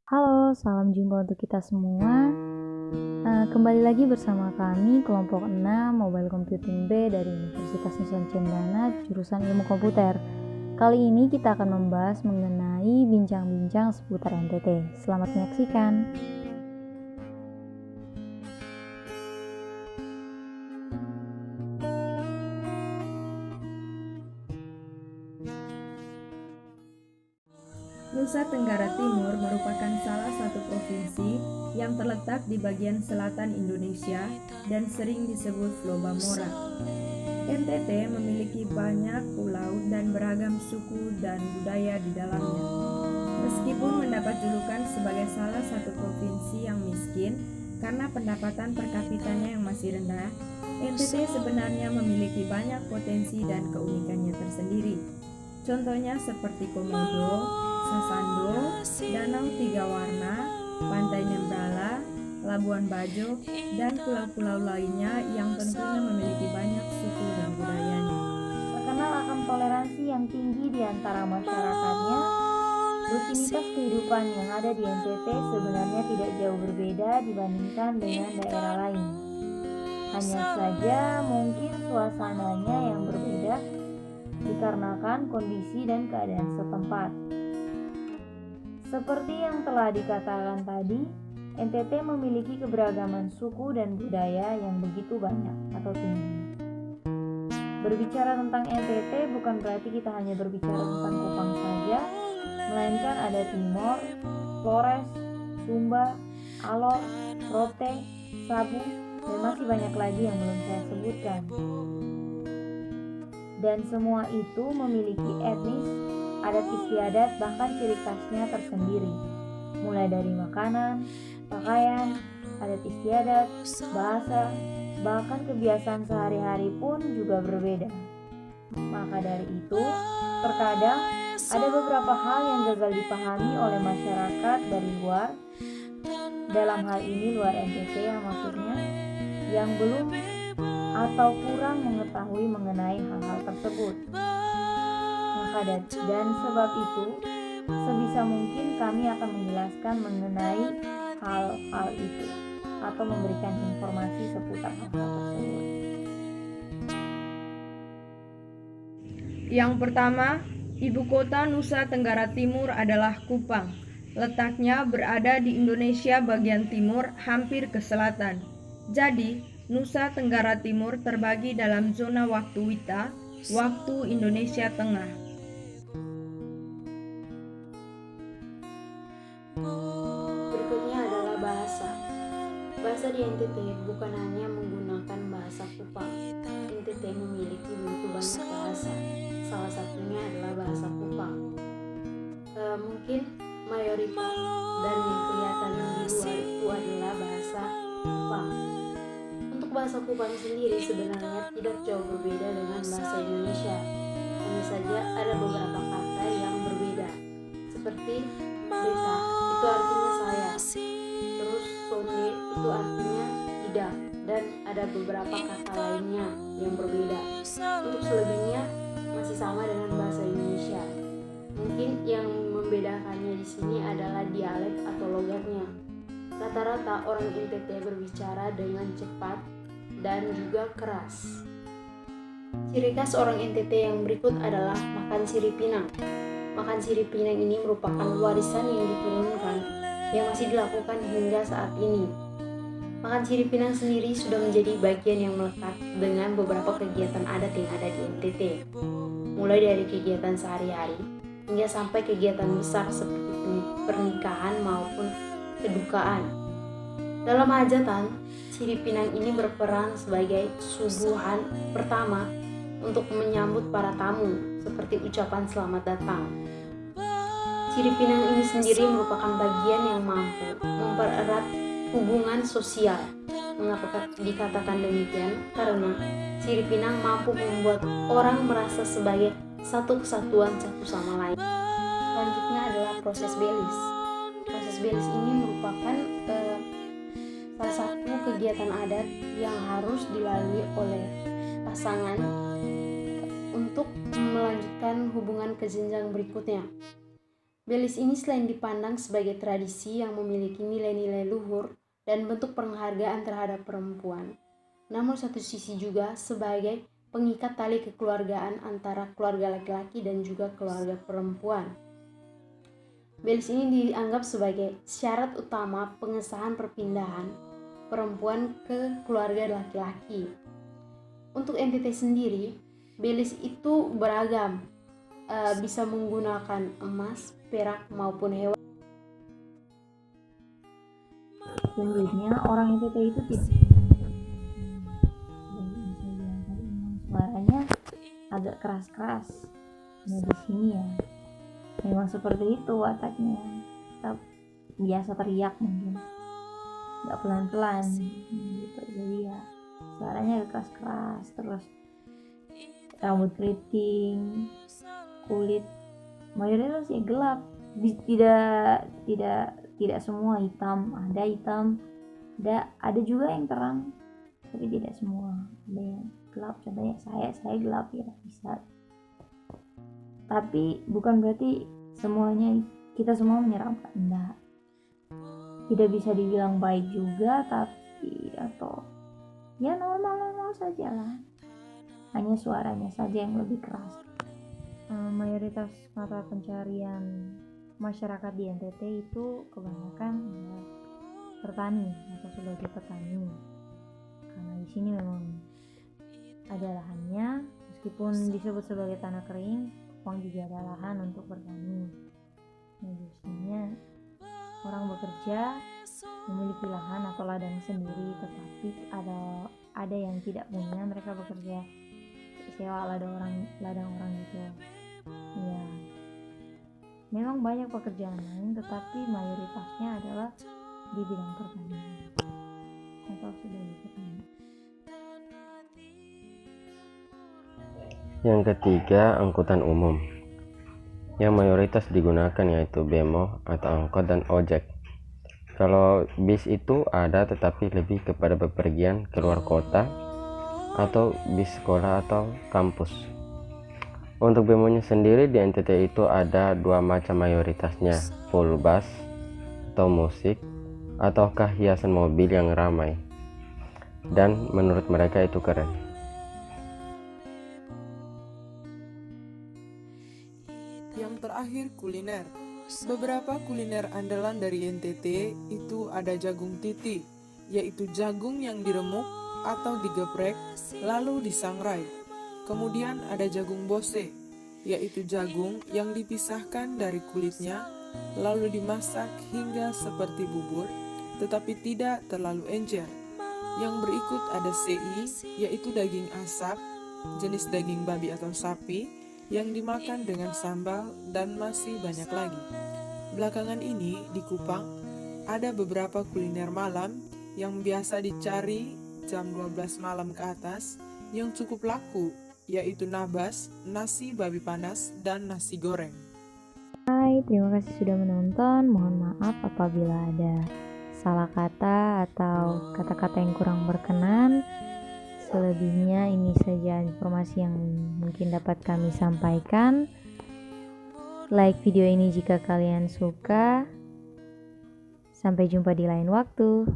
Halo, salam jumpa untuk kita semua. Kembali lagi bersama kami kelompok 6 Mobile Computing B dari Universitas Nusa Cendana jurusan Ilmu Komputer. Kali ini kita akan membahas mengenai bincang-bincang seputar NTT. Selamat menyaksikan. Nusa Tenggara Timur merupakan salah satu provinsi yang terletak di bagian selatan Indonesia dan sering disebut Loba Mora. NTT memiliki banyak pulau dan beragam suku dan budaya di dalamnya. Meskipun mendapat julukan sebagai salah satu provinsi yang miskin karena pendapatan per kapitanya yang masih rendah, NTT sebenarnya memiliki banyak potensi dan keunikannya tersendiri. Contohnya seperti Komodo, Sasando, Danau Tiga Warna, Pantai Nembrala, Labuan Bajo, dan pulau-pulau lainnya yang tentunya memiliki banyak suku dan budayanya. Terkenal akan toleransi yang tinggi di antara masyarakatnya, rutinitas kehidupan yang ada di NTT sebenarnya tidak jauh berbeda dibandingkan dengan daerah lain. Hanya saja mungkin suasananya yang berbeda dikarenakan kondisi dan keadaan setempat. Seperti yang telah dikatakan tadi, NTT memiliki keberagaman suku dan budaya yang begitu banyak atau tinggi. Berbicara tentang NTT bukan berarti kita hanya berbicara tentang Kupang saja, melainkan ada Timor, Flores, Sumba, Alor, Rote, Sabu, dan masih banyak lagi yang belum saya sebutkan. Dan semua itu memiliki etnis, adat istiadat, bahkan ciri khasnya tersendiri. Mulai dari makanan, pakaian, adat istiadat, bahasa, bahkan kebiasaan sehari-hari pun juga berbeda. Maka dari itu, terkadang ada beberapa hal yang gagal dipahami oleh masyarakat dari luar, dalam hal ini luar NTT yang maksudnya, yang belum atau kurang mengetahui mengenai hal-hal tersebut. Maka dan sebab itu, sebisa mungkin kami akan menjelaskan mengenai hal-hal itu atau memberikan informasi seputar hal-hal tersebut. Yang pertama, ibu kota Nusa Tenggara Timur adalah Kupang. Letaknya berada di Indonesia bagian timur hampir ke selatan. Jadi, Nusa Tenggara Timur terbagi dalam zona waktu WITA, waktu Indonesia Tengah. Berikutnya adalah bahasa. Bahasa di NTT bukan hanya menggunakan bahasa Kupang. NTT memiliki begitu banyak bahasa. Salah satunya adalah bahasa Kupang. Mungkin mayoritas dan yang kelihatan di luar itu adalah bahasa Kupang. Untuk bahasa Kupang sendiri sebenarnya tidak jauh berbeda dengan bahasa Indonesia. Hanya saja ada beberapa kata yang berbeda. Seperti beta, itu artinya saya. Terus sonde itu artinya tidak. Dan ada beberapa kata lainnya yang berbeda. Untuk selebihnya masih sama dengan bahasa Indonesia. Mungkin yang membedakannya di sini adalah dialek atau logatnya. Rata-rata orang NTT berbicara dengan cepat dan juga keras. Ciri khas orang NTT yang berikut adalah makan sirip pinang. Makan sirip pinang ini merupakan warisan yang diturunkan yang masih dilakukan hingga saat ini. Makan sirip pinang sendiri sudah menjadi bagian yang melekat dengan beberapa kegiatan adat yang ada di NTT. Mulai dari kegiatan sehari-hari hingga sampai kegiatan besar seperti pernikahan maupun kedukaan. Dalam hajatan, sirip pinang ini berperan sebagai suguhan pertama untuk menyambut para tamu, seperti ucapan selamat datang. Sirip pinang ini sendiri merupakan bagian yang mampu mempererat hubungan sosial. Mengapa dikatakan demikian? Karena sirip pinang mampu membuat orang merasa sebagai satu kesatuan satu sama lain. Selanjutnya adalah proses belis. Proses belis ini merupakan salah satu kegiatan adat yang harus dilalui oleh pasangan untuk melanjutkan hubungan ke jenjang berikutnya. Belis ini selain dipandang sebagai tradisi yang memiliki nilai-nilai luhur dan bentuk penghargaan terhadap perempuan, namun satu sisi juga sebagai pengikat tali kekeluargaan antara keluarga laki-laki dan juga keluarga perempuan. Belis ini dianggap sebagai syarat utama pengesahan perpindahan perempuan ke keluarga laki-laki. Untuk NTT sendiri, belis itu beragam, bisa menggunakan emas, perak maupun hewan. Selanjutnya, orang NTT itu tidak suaranya agak keras-keras. Nah, di sini ya memang seperti itu wataknya. Kita biasa teriak mungkin, nggak pelan-pelan gitu. Jadi ya suaranya agak keras-keras. Terus rambut keriting, kulit mayoritas ya gelap. Tidak semua hitam, ada juga yang terang, tapi tidak semua. Ada yang gelap, contohnya saya gelap ya bisa. Tapi bukan berarti semuanya kita semua menyeramkan, enggak. Tidak bisa dibilang baik juga, tapi atau ya normal saja lah. Hanya suaranya saja yang lebih keras. Mayoritas mata pencarian masyarakat di NTT itu kebanyakan ya, bertani atau sebagai petani, karena di sini memang ada lahannya. Meskipun disebut sebagai tanah kering, Kupang juga ada lahan untuk bertani. Nah, biasanya orang bekerja memiliki lahan atau ladang sendiri, tetapi ada yang tidak punya, mereka bekerja sewa ladang orang gitu ya. Memang banyak pekerjaan lain, tetapi mayoritasnya adalah di bidang pertanian atau sebagai petani. Yang ketiga, angkutan umum yang mayoritas digunakan yaitu bemo atau angkot dan ojek. Kalau bis itu ada, tetapi lebih kepada bepergian keluar kota atau bis sekolah atau kampus. Untuk bemonya sendiri di NTT itu ada dua macam mayoritasnya, full bus atau musik, ataukah hiasan mobil yang ramai, dan menurut mereka itu keren. Yang terakhir, kuliner. Beberapa kuliner andalan dari NTT itu ada jagung titi, yaitu jagung yang diremuk atau digeprek lalu disangrai. Kemudian ada jagung bose, yaitu jagung yang dipisahkan dari kulitnya lalu dimasak hingga seperti bubur, tetapi tidak terlalu encer. Yang berikut ada sei, yaitu daging asap, jenis daging babi atau sapi, yang dimakan dengan sambal, dan masih banyak lagi. Belakangan ini di Kupang ada beberapa kuliner malam yang biasa dicari jam 12 malam ke atas yang cukup laku, yaitu nabas, nasi babi panas, dan nasi goreng. Hai, terima kasih sudah menonton. Mohon maaf apabila ada salah kata atau kata-kata yang kurang berkenan. Selebihnya ini saja informasi yang mungkin dapat kami sampaikan. Like video ini jika kalian suka. Sampai jumpa di lain waktu.